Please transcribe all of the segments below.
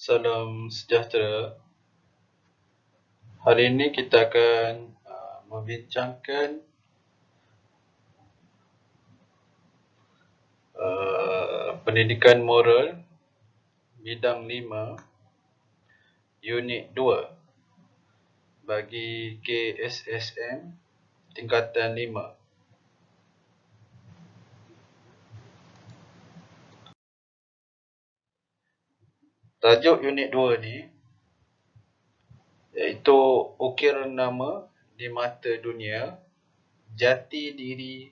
Salam sejahtera. Hari ini kita akan membincangkan pendidikan moral bidang 5 unit 2 bagi KSSM tingkatan 5. Tajuk unit 2 ni iaitu ukir nama di mata dunia, jati diri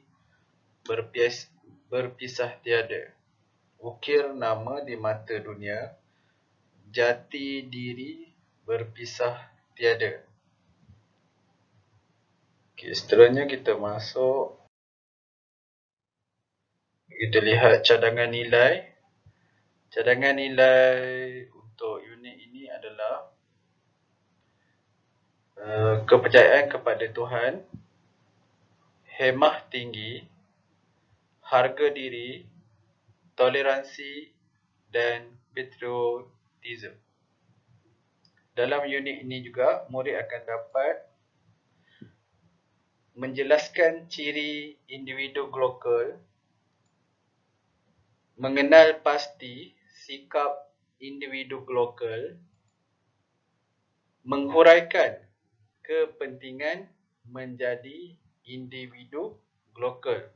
berpisah tiada. Ukir nama di mata dunia, jati diri berpisah tiada. Okey, seterusnya kita masuk. Kita lihat cadangan nilai. Cadangan nilai untuk unit ini adalah kepercayaan kepada Tuhan, hemah tinggi, harga diri, toleransi dan patriotisme. Dalam unit ini juga, murid akan dapat menjelaskan ciri individu lokal, mengenal pasti sikap individu lokal, menghuraikan kepentingan menjadi individu lokal,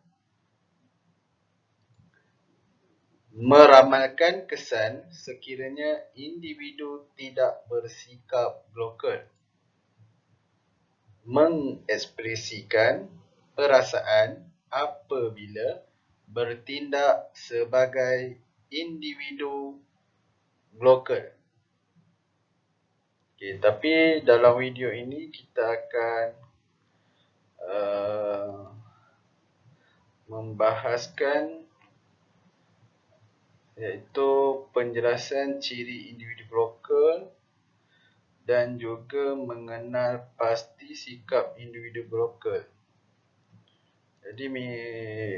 meramalkan kesan sekiranya individu tidak bersikap lokal, mengekspresikan perasaan apabila bertindak sebagai individu lokal. Okey, tapi dalam video ini kita akan membahaskan iaitu penjelasan ciri individu lokal dan juga mengenal pasti sikap individu lokal. Jadi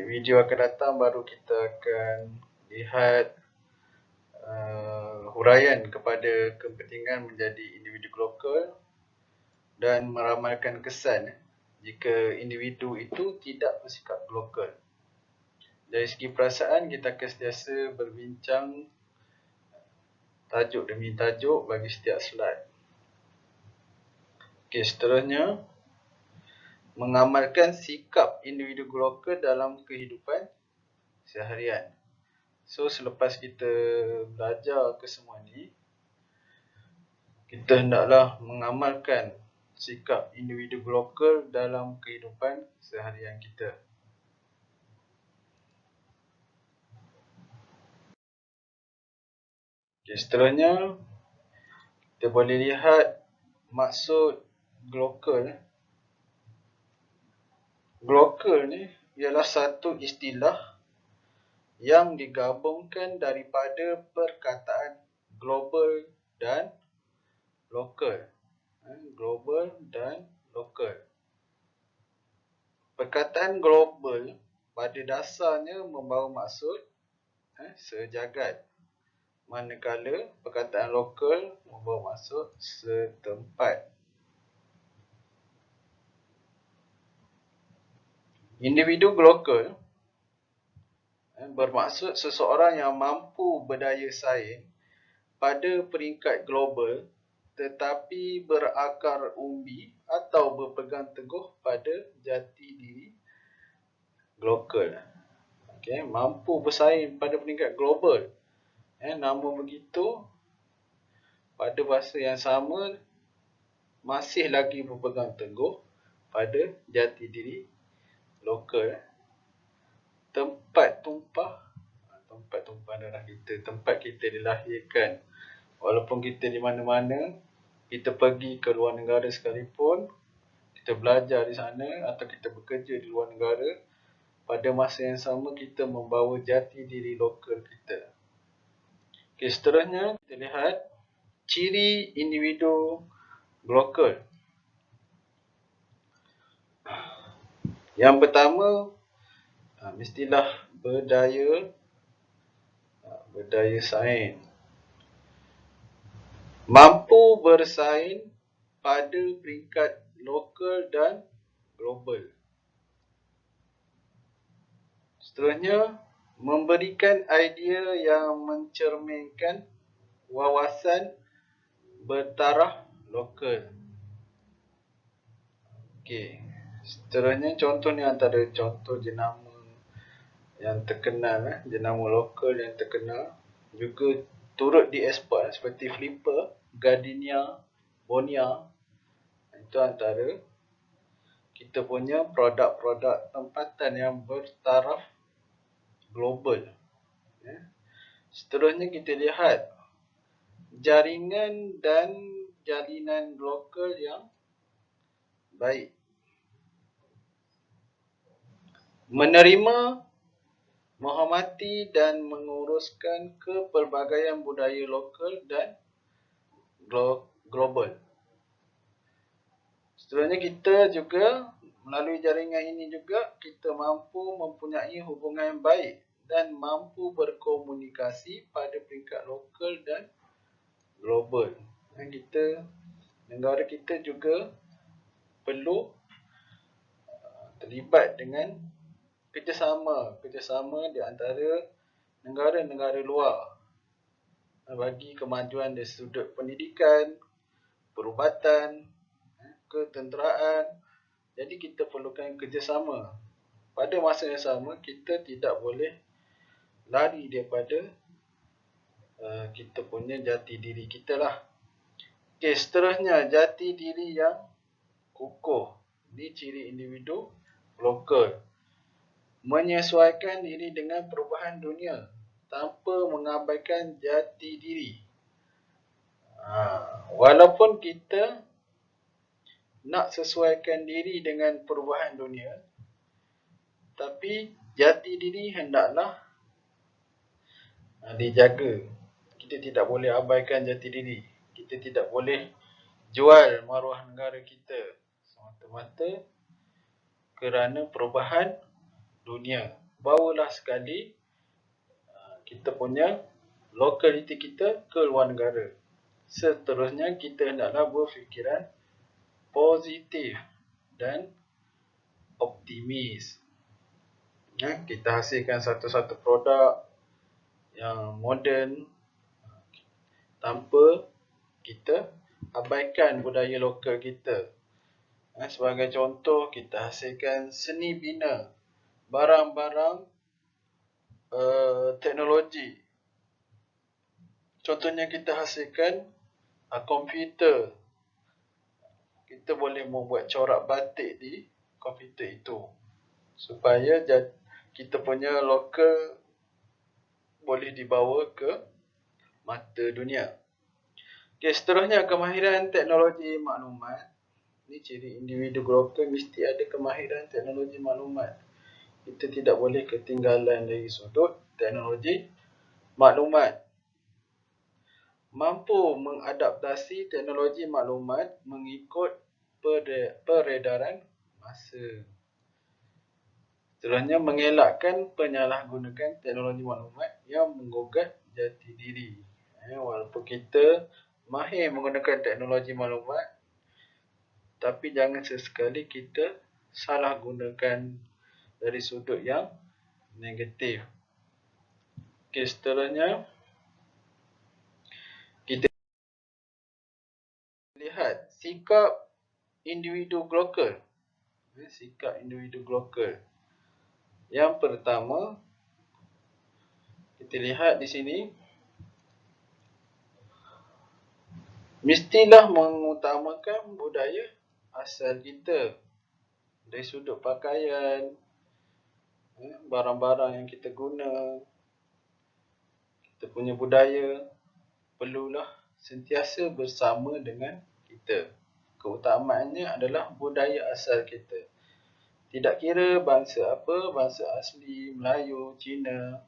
video akan datang baru kita akan lihat huraian kepada kepentingan menjadi individu lokal dan meramalkan kesan jika individu itu tidak bersikap lokal. Dari segi perasaan, kita akan sentiasa berbincang tajuk demi tajuk bagi setiap slide. Okey, seterusnya mengamalkan sikap individu lokal dalam kehidupan seharian. So, selepas kita belajar ke semua ni, kita hendaklah mengamalkan sikap individu lokal dalam kehidupan seharian kita. Okay, seterusnya kita boleh lihat maksud lokal. Lokal ni ialah satu istilah yang digabungkan daripada perkataan global dan lokal. Global dan lokal. Perkataan global pada dasarnya membawa maksud sejagat, manakala perkataan lokal membawa maksud setempat. Individu lokal bermaksud seseorang yang mampu berdaya saing pada peringkat global tetapi berakar umbi atau berpegang teguh pada jati diri lokal. Okay, mampu bersaing pada peringkat global. Namun begitu, pada masa yang sama masih lagi berpegang teguh pada jati diri lokal. Tempat tumpah darah kita, tempat kita dilahirkan. Walaupun kita di mana-mana, kita pergi ke luar negara sekalipun, kita belajar di sana atau kita bekerja di luar negara, pada masa yang sama kita membawa jati diri lokal kita. Okay, seterusnya kita lihat ciri individu lokal. Yang pertama, mestilah berdaya saing. mampu bersaing pada peringkat lokal dan global. Seterusnya, memberikan idea yang mencerminkan wawasan bertaraf lokal. Okey. Seterusnya contoh ni antara contoh jenama yang terkenal, jenama lokal yang terkenal juga turut dieksport seperti Flipper, Gardenia, Bonia. Itu antara kita punya produk-produk tempatan yang bertaraf global. Seterusnya kita lihat jaringan dan jalinan lokal yang baik. Menerima, menghormati dan menguruskan kepelbagaian budaya lokal dan global. Seterusnya kita juga melalui jaringan ini juga kita mampu mempunyai hubungan yang baik dan mampu berkomunikasi pada peringkat lokal dan global. Dan negara kita juga perlu terlibat dengan kerjasama di antara negara-negara luar bagi kemajuan dari sudut pendidikan, perubatan, ketenteraan. Jadi kita perlukan kerjasama. Pada masa yang sama, kita tidak boleh lari daripada kita punya jati diri kita lah. Okey, seterusnya jati diri yang kukuh. Ini ciri individu lokal. Menyesuaikan diri dengan perubahan dunia tanpa mengabaikan jati diri. Walaupun kita nak sesuaikan diri dengan perubahan dunia, tapi jati diri hendaklah dijaga. Kita tidak boleh abaikan jati diri. Kita tidak boleh jual maruah negara kita semata-mata kerana perubahan dunia. Bawalah sekali kita punya lokaliti kita ke luar negara. Seterusnya kita hendaklah berfikiran positif dan optimis. Kita hasilkan satu-satu produk yang moden tanpa kita abaikan budaya lokal kita. Sebagai contoh, kita hasilkan seni bina barang-barang teknologi. Contohnya kita hasilkan komputer. Kita boleh membuat corak batik di komputer itu supaya kita punya lokal boleh dibawa ke mata dunia. Okey, seterusnya kemahiran teknologi maklumat. Ini ciri individu lokal, mesti ada kemahiran teknologi maklumat. Kita tidak boleh ketinggalan dari sudut teknologi maklumat. Mampu mengadaptasi teknologi maklumat mengikut peredaran masa. Seterusnya, mengelakkan penyalahgunaan teknologi maklumat yang menggugat jati diri. Walaupun kita mahir menggunakan teknologi maklumat, tapi jangan sesekali kita salah gunakan dari sudut yang negatif. Okey, seterusnya kita lihat sikap individu lokal. Sikap individu lokal. Yang pertama, kita lihat di sini, mestilah mengutamakan budaya asal kita. Dari sudut pakaian, barang-barang yang kita guna, kita punya budaya perlulah sentiasa bersama dengan kita. Keutamaannya adalah budaya asal kita. Tidak kira bangsa apa, bangsa asli, Melayu, Cina,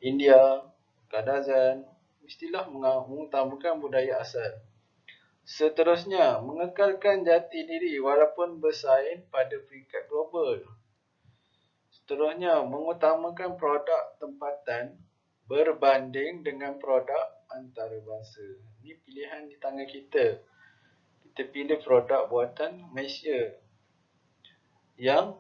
India, Kadazan, mestilah mengutamakan budaya asal. Seterusnya, mengekalkan jati diri walaupun bersaing pada peringkat global. Seterusnya, mengutamakan produk tempatan berbanding dengan produk antarabangsa. Ini pilihan di tangan kita. Kita pilih produk buatan Malaysia yang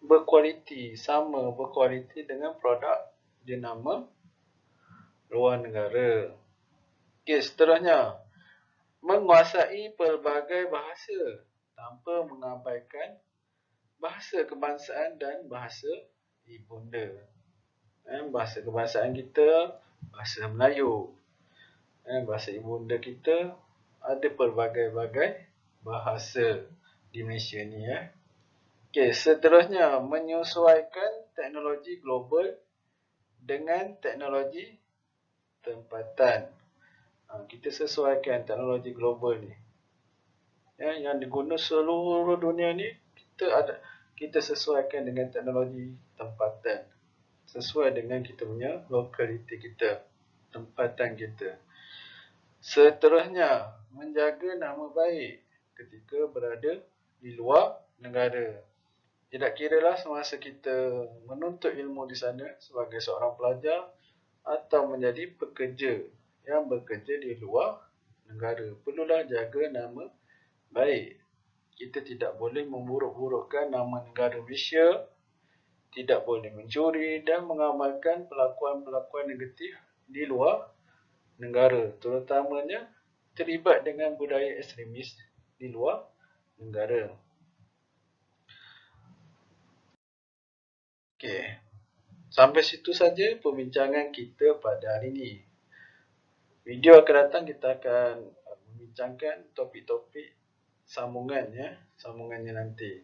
berkualiti, sama berkualiti dengan produk jenama luar negara. Okey, seterusnya, menguasai pelbagai bahasa tanpa mengabaikan bahasa kebangsaan dan bahasa ibunda. Bahasa kebangsaan kita, bahasa Melayu. Bahasa ibunda kita ada pelbagai-bagai bahasa di Malaysia ni. Okey, seterusnya, menyesuaikan teknologi global dengan teknologi tempatan. Kita sesuaikan teknologi global ni. Yang diguna seluruh dunia ni, kita sesuaikan dengan teknologi tempatan. Sesuai dengan kita punya lokaliti kita, tempatan kita. Seterusnya, menjaga nama baik ketika berada di luar negara. Tidak kiralah semasa kita menuntut ilmu di sana sebagai seorang pelajar atau menjadi pekerja yang bekerja di luar negara. Perlulah jaga nama baik. Kita tidak boleh memburuk-burukkan nama negara Malaysia, tidak boleh mencuri dan mengamalkan pelakuan-pelakuan negatif di luar negara, terutamanya terlibat dengan budaya ekstremis di luar negara. Okey, sampai situ saja perbincangan kita pada hari ini. Video akan datang kita akan membincangkan topik-topik sambungannya nanti.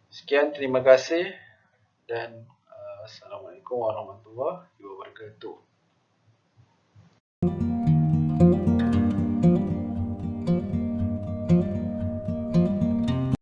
Sekian, terima kasih dan Assalamualaikum warahmatullahi wabarakatuh.